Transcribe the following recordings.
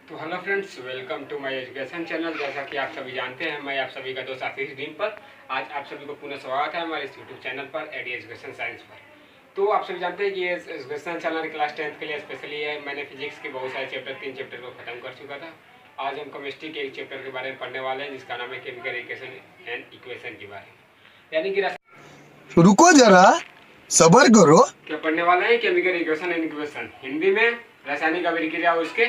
तो hello friends, welcome to my education channel. जैसा कि आप सभी जानते हैं, मैं आप सभी का दोस्त आशीष दिन पर आज आप सभी को पुनः स्वागत है हमारे इस यूट्यूब चैनल पर एडी एजुकेशन साइंस पर। तो आप सभी जानते हैं कि ये एजुकेशन चैनल क्लास 10th के लिए स्पेशली है। मैंने फिजिक्स के बहुत सारे चैप्टर 3 चैप्टर को खत्म कर चुका था। आज हम केमिस्ट्री के एक चैप्टर के बारे में पढ़ने वाले हैं, जिसका नाम है केमिकल इक्वेशन एंड इक्वेशन के बारे में, यानी कि रुको जरा सबर करो। क्या पढ़ने वाले हैं? Chemical equation and equation, Hindi में रासायनिक अभिक्रिया और उसके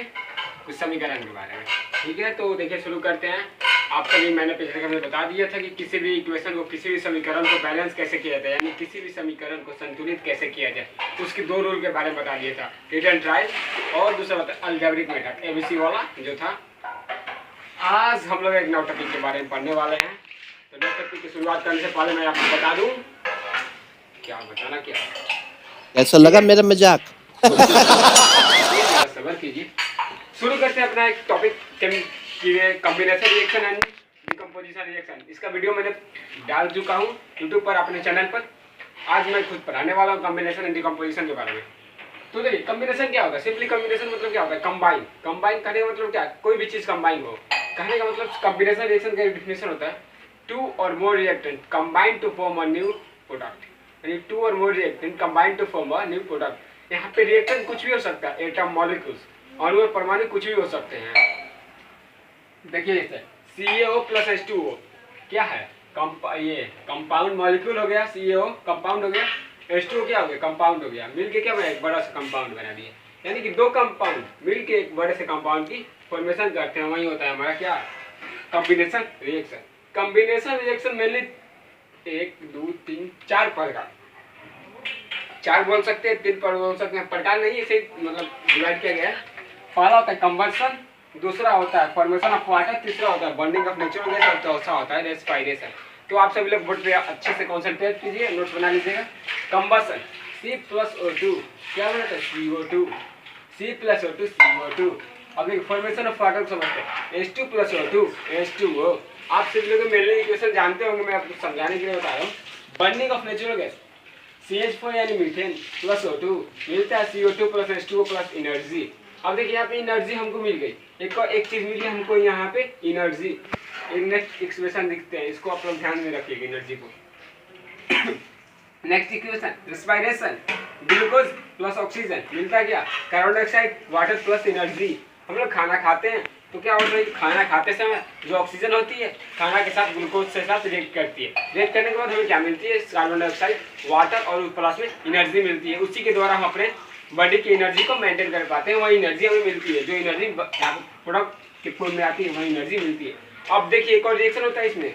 कुछ समीकरण के बारे में। ठीक है, तो देखिए शुरू करते हैं। आप सभी मैंने पिछले कभी बता दिया था कि किसी भी इक्वेशन को, किसी भी समीकरण को बैलेंस कैसे किया जाए, यानी किसी भी समीकरण को संतुलित कैसे किया जाए, उसकी दो रूल के बारे में बता दिया था, हिट एंड ट्राई और दूसरा बता अलजेब्रिक मेथड, एबीसी वाला जो था। आज हम लोग एक नए टॉपिक के बारे में पढ़ने वाले हैं। तो नए टॉपिक की शुरुआत करने से पहले मैं आपको बता दूं, क्या बताना क्या कैसा लगा मेरा मजाक? सबर कीजिए। शुरू करते हैं अपना एक topic, combination reaction and decomposition reaction. इसका वीडियो मैंने डाल चुका हूँ यूट्यूब पर, अपने चैनल पर। आज मैं खुद पढ़ाने वाला हूँ कॉम्बिनेशन एंड डिकम्पोजिशन के बारे में। तो देखिए, कॉम्बिनेशन क्या होता है? सिंपली कॉम्बिनेशन मतलब क्या होता है? कंबाइन। कंबाइन कहने का मतलब क्या? कोई भी चीज़ कंबाइन हो। कहने का मतलब कॉम्बिनेशन रिएक्शन का डिफिनेशन होता है two or more reactant combine to form a new product, यानी two or more reactant combine to form a new product. यहाँ पे रिएक्टेंट कुछ भी हो सकता है, एटम, मॉलिक्यूल्स, अणु और परमाणु कुछ भी हो सकते हैं। देखिए जैसे CaO प्लस H2O क्या है? ये कंपाउंड मॉलिक्यूल हो गया, CaO कंपाउंड हो गया, H2O क्या हो गया? कंपाउंड हो गया। मिलके क्या बना? एक बड़ा सा कंपाउंड बना दिया। यानी कि दो कंपाउंड मिलके एक बड़े से कंपाउंड की फॉर्मेशन करते हैं, वही होता है हमारा क्या? Combination reaction. Combination reaction mainly 1 2 3 4 प्रकार, 4 बोल सकते हैं, 3 बोल सकते हैं, प्रकार नहीं, इसे मतलब डिवाइड किया गया है। पहला होता है कंबर्सन, दूसरा होता है फॉर्मेशन ऑफ वाटर, तीसरा होता है बर्निंग ऑफ नेचुरल गैस और चौथा होता है रेस्पिरेशन। तो आप सभी लोग बोर्ड पे अच्छे से कंसंट्रेट कीजिए, नोट्स बना लीजिएगा। कंबर्सन C+O2 क्या बनता है? CO2, C+O2 CO2। अब देखिए फॉर्मेशन ऑफ वाटर समझते हैं, H2+O2 H2O। आप सभी लोग मेनली इक्वेशन जानते होंगे, मैं आपको समझाने के लिए बता रहा हूँ। Burning of natural gas CH4 यानी मीथेन प्लस O2 मिलता है CO2 plus H2O plus energy. अब देखिए यहाँ पे एनर्जी हमको मिल गई, एक चीज मिली हमको यहाँ पे एनर्जी। नेक्स्ट इक्वेशन लिखते हैं, इसको आप लोग ध्यान में रखिएगा एनर्जी को। Next equation respiration, glucose plus oxygen मिलता है क्या? Carbon dioxide, water plus energy. हम लोग खाना खाते हैं तो क्या होता है? खाना खाते समय जो ऑक्सीजन होती है खाना के साथ ग्लूकोज के साथ रिएक्ट करती है। रिएक्ट करने के बाद हमें क्या मिलती है? कार्बन डाइऑक्साइड, वाटर और प्लस में एनर्जी मिलती है। उसी के द्वारा हम अपने बॉडी की एनर्जी को मेंटेन कर पाते हैं, वही एनर्जी हमें मिलती है। जो एनर्जी प्रोडक्ट के फॉर्म में आती है वही एनर्जी मिलती है। अब देखिए एक और रिएक्शन होता है इसमें,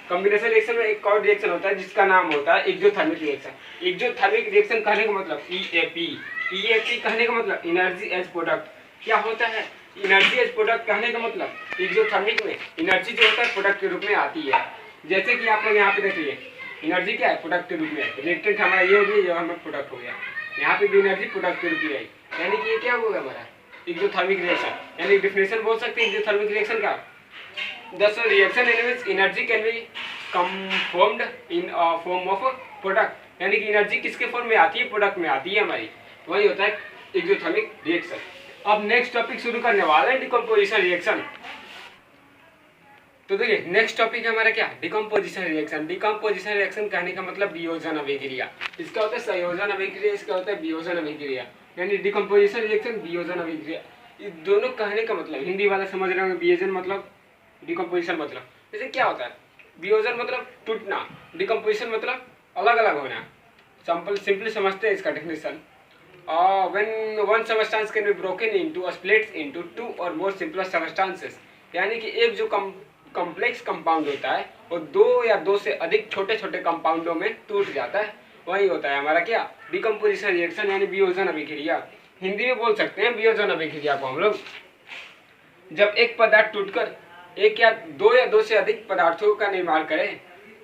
कॉम्बिनेशन रिएक्शन में एक और रिएक्शन होता है जिसका नाम होता है एक्सोथर्मिक रिएक्शन। एक्सोथर्मिक रिएक्शन कहने का मतलब EAP कहने का मतलब एनर्जी एज प्रोडक्ट। क्या होता है? एनर्जी एज प्रोडक्ट कहने का मतलब एक्सोथर्मिक में एनर्जी जो होता है प्रोडक्ट के रूप में आती है। जैसे कि आप लोग यहाँ पे देखिए, एनर्जी क्या है? प्रोडक्ट के रूप में है। रिएक्टेंट हमारा ये हो गया, ये हमारा प्रोडक्ट हो गया। यहाँ पे भी एनर्जी प्रोडक्ट के रूप में आई, यानी कि ये क्या होगा हमारा? Exothermic reaction. यानी डिफिनेशन बोल सकते हैं एक्सोथर्मिक रिएक्शन का। Thus a reaction in which energy can be formed in a form of product, यानी कि एनर्जी किसके फॉर्म में आती है? प्रोडक्ट में आती है हमारी, वही होता है एक्सोथर्मिक रिएक्शन। अब नेक्स्ट टॉपिक शुरू करने वाले हैं डिकम्पोजिशन रिएक्शन। तो देखिए नेक्स्ट टॉपिक है हमारा क्या? Decomposition reaction. डिकम्पोजिशन रिएक्शन कहने का मतलब वियोजन अभिक्रिया। इसका होता है संयोजन अभिक्रिया, इसका होता है वियोजन अभिक्रिया। यानी डिकम्पोजिशन रिएक्शन, वियोजन अभिक्रिया, ये दोनों कहने का मतलब हिंदी वाला समझ रहे होंगे। वियोजन मतलब, डिकम्पोजिशन मतलब, जैसे क्या होता है? वियोजन मतलब टूटना, डिकम्पोजिशन मतलब अलग अलग होना। सिंपली समझते हैं इसका definition. When one substance can be broken into splits into two or more simple substances, यानी कि एक जो कॉम्प्लेक्स कंपाउंड होता है वो दो या दो से अधिक छोटे छोटे कंपाउंडों में टूट जाता है, वही होता है हमारा क्या? डिकम्पोजिशन रिएक्शन, यानी वियोजन अभिक्रिया। हिंदी में बोल सकते हैं वियोजन अभिक्रिया को हम लोग। जब एक पदार्थ टूटकर एक या दो से अधिक पदार्थों का निर्माण करे,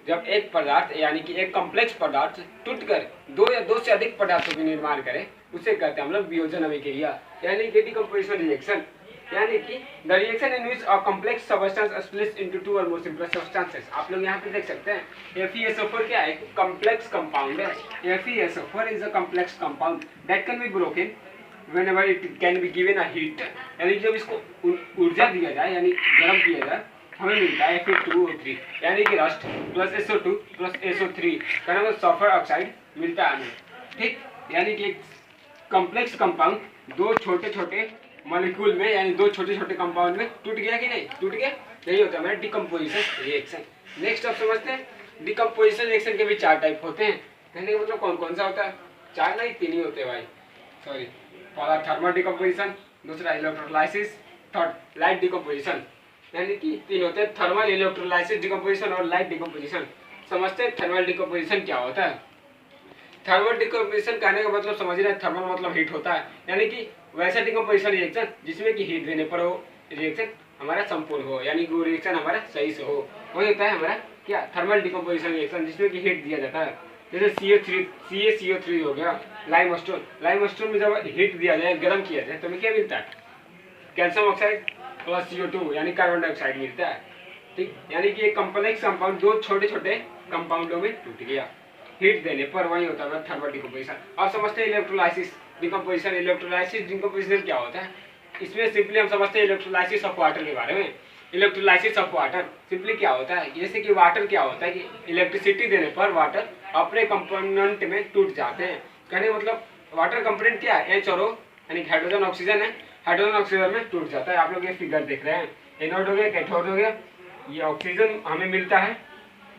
जब एक पदार्थ यानी कि एक कॉम्प्लेक्स पदार्थ टूटकर दो या दो से अधिक पदार्थों का निर्माण करे, उसे कहते हैं हम लोग वियोजन अभिक्रिया, यानी कि डिकम्पोजिशन रिएक्शन। यानी कि the reaction in which a complex substance splits into two or more simple substances. आप लोग यहाँ पे देख सकते हैं FeSO4 क्या है? कॉम्प्लेक्स कंपाउंड है। FeSO4 is a complex compound that can be broken whenever it can be given a heat, यानी जब इसको ऊर्जा दिया जाए यानी गर्म किया जाए, हमें मिलता है Fe2O3 यानी कि rust plus SO2 plus SO3 का नाम सल्फर ऑक्साइड मिलता है हमें। ठीक, यानी कि एक कॉम्प्लेक्स कंपाउंड दो छोटे छोटे मॉलिक्यूल में यानी दो छोटे छोटे कंपाउंड में टूट गया कि नहीं, टूट गया, यही होता है हमारा डिकम्पोजिशन रिएक्शन। नेक्स्ट आप समझते हैं डिकम्पोजिशन रिएक्शन के भी 4 टाइप होते हैं। कहने का मतलब कौन कौन सा होता है? 4 नहीं 3 ही होते हैं भाई, सॉरी। पहला थर्मल डिकम्पोजिशन, दूसरा इलेक्ट्रोलाइसिस, थर्ड लाइट डिकम्पोजिशन, यानी कि 3 होते हैं, थर्मल, इलेक्ट्रोलाइसिस, डिकम्पोजिशन और लाइट डिकम्पोजिशन। समझते हैं थर्मल डिकम्पोजिशन क्या होता है? थर्मल डिकम्पोजिशन कहने का मतलब समझ रहे हैं, थर्मल मतलब हीट होता है, यानी कि वैसा डिकम्पोजिशन रिएक्शन जिसमें कि हीट देने पर वो रिएक्शन हमारा संपूर्ण हो, यानी कि वो रिएक्शन हमारा सही से हो, वही होता है हमारा क्या थर्मल डिकम्पोजिशन रिएक्शन जिसमें कि हीट दिया जाता है। जैसे CaCO3 हो गया, लाइमस्टोन में जब हीट दिया जाए, गर्म किया जाए, तो हमें क्या मिलता है? कैल्शियम ऑक्साइड प्लस CO2 यानी कार्बन डाइऑक्साइड मिलता है। ठीक, यानी कि एक कॉम्प्लेक्स कंपाउंड दो छोटे छोटे कंपाउंडों में टूट गया हीट देने पर, वही होता है थर्मल डिकम्पोजिशन। अब समझते हैं इलेक्ट्रोलाइसिस डिकम्पोजिशन। इलेक्ट्रोलाइसिस डिकम्पोजिशन क्या होता है? इसमें सिंपली हम समझते हैं इलेक्ट्रोलाइसिस ऑफ वाटर के बारे में। इलेक्ट्रोलाइसिस ऑफ वाटर सिंपली क्या होता है? जैसे कि वाटर क्या होता है कि इलेक्ट्रिसिटी देने पर वाटर अपने कंपोनेंट में टूट जाते हैं। कहने मतलब वाटर कंपोनेंट क्या है? H और O यानी हाइड्रोजन ऑक्सीजन है, हाइड्रोजन ऑक्सीजन में टूट जाता है। आप लोग ये फिगर देख रहे हैं, एनोड हो गया, कैथोड हो गया। ये ऑक्सीजन हमें मिलता है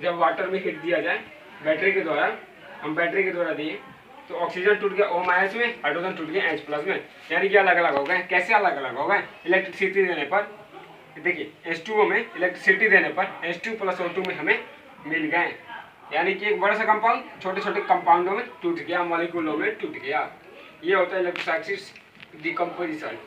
जब वाटर में हीट दिया जाए बैटरी के द्वारा, हम बैटरी के द्वारा दिए तो ऑक्सीजन टूट गया O- में, हाइड्रोजन टूट गया H+ में, यानी कि अलग अलग हो गए। कैसे अलग अलग हो गए? इलेक्ट्रिसिटी देने पर, देखिए H2O में इलेक्ट्रिसिटी देने पर H2 + O2 में हमें मिल गए, यानी कि एक बड़ा सा कंपाउंड छोटे छोटे कंपाउंडों में टूट गया, मॉलिक्यूलों में टूट गया। ये होता है इलेक्ट्रोलाइसिस डिकम्पोजिशन।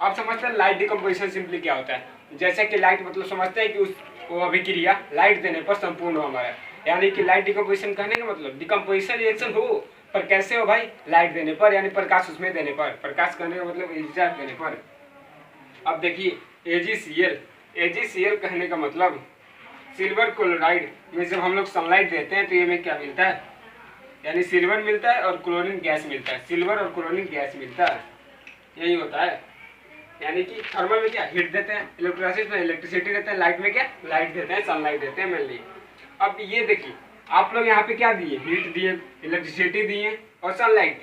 अब समझते हैं लाइट डिकम्पोजिशन सिंपली क्या होता है। जैसे कि लाइट मतलब समझते हैं कि वो अभिक्रिया लाइट देने पर संपूर्ण हो हमारा, यानी कि लाइट डिकम्पोजिशन कहने का मतलब डिकम्पोजिशन रिएक्शन हो, पर कैसे हो भाई? लाइट देने पर, यानी प्रकाश उसमें देने पर। प्रकाश करने का मतलब ऊर्जा देने पर। अब देखिए AgCl कहने का मतलब सिल्वर क्लोराइड में जब हम लोग सनलाइट देते हैं तो ये में क्या मिलता है? यानी सिल्वर मिलता है और क्लोरीन गैस मिलता है, सिल्वर और क्लोरीन गैस मिलता है, यही होता है। यानी कि थर्मल में क्या हीट देते हैं, इलेक्ट्रोलाइसिस में इलेक्ट्रिसिटी देते हैं, लाइट में क्या लाइट देते हैं, सनलाइट देते हैं मेनली। अब ये देखिए आप लोग यहाँ पे क्या दिए? हीट दिए, इलेक्ट्रिसिटी दिए और सनलाइट।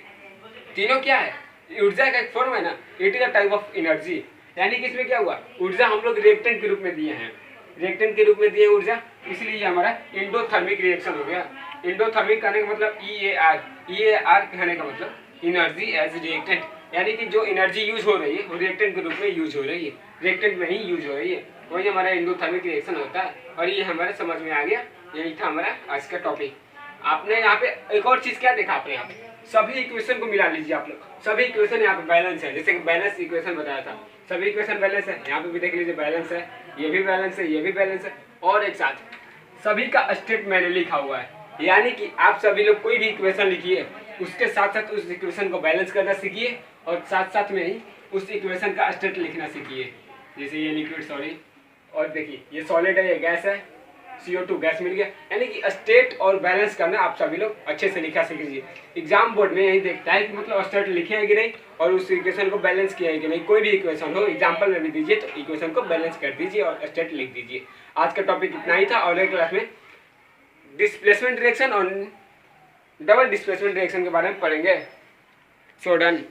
तीनों क्या है? ऊर्जा का एक फॉर्म है ना, it is a type of energy. यानी कि इसमें क्या हुआ? ऊर्जा हम लोग रिएक्टेंट के रूप में दिए हैं, रिएक्टेंट के रूप में दिए ऊर्जा, इसलिए हमारा एंडोथर्मिक रिएक्शन हो गया। एंडोथर्मिक कहने का मतलब EAR कहने का मतलब एनर्जी एज रिएक्टेंट, यानी कि जो एनर्जी यूज हो रही है वो रिएक्टेंट के रूप में यूज हो रही है, रिएक्टेंट में ही यूज हो रही है, वही हमारा एंडोथर्मिक रिएक्शन होता है। और ये हमारे समझ में आ गया, यही था हमारा आज का टॉपिक। आपने यहाँ पे एक और चीज क्या देखा? आपने यहाँ पे सभी इक्वेशन को मिला लीजिए आप लोग, सभी इक्वेशन यहाँ पे बैलेंस है, जैसे कि बैलेंस इक्वेशन बताया था, सभी इक्वेशन बैलेंस है। यहाँ पे भी देख लीजिए बैलेंस है, ये भी बैलेंस है, ये भी बैलेंस है, और एक साथ सभी का स्टेट मैंने लिखा हुआ है। यानी कि आप सभी लोग कोई भी इक्वेशन लिखिए, उसके साथ साथ उस इक्वेशन को बैलेंस करना सीखिए और साथ साथ में ही उस इक्वेशन का स्टेट लिखना सीखिए। जैसे ये लिक्विड, सॉरी, और देखिए ये सॉलिड है, ये गैस है, CO2 गैस मिल गया। यानी कि स्टेट और बैलेंस करना आप सभी लोग अच्छे से लिखा सीख लीजिए। एग्जाम बोर्ड में यही देखता है कि मतलब स्टेट लिखे हैं कि नहीं और उस इक्वेशन को बैलेंस किया है कि नहीं। कोई भी इक्वेशन हो एग्जाम्पल में भी दीजिए तो इक्वेशन को बैलेंस कर दीजिए और स्टेट लिख दीजिए। आज का टॉपिक इतना ही था, और अगले क्लास में डिस्प्लेसमेंट रिएक्शन और डबल डिस्प्लेसमेंट रिएक्शन के बारे में पढ़ेंगे। So done.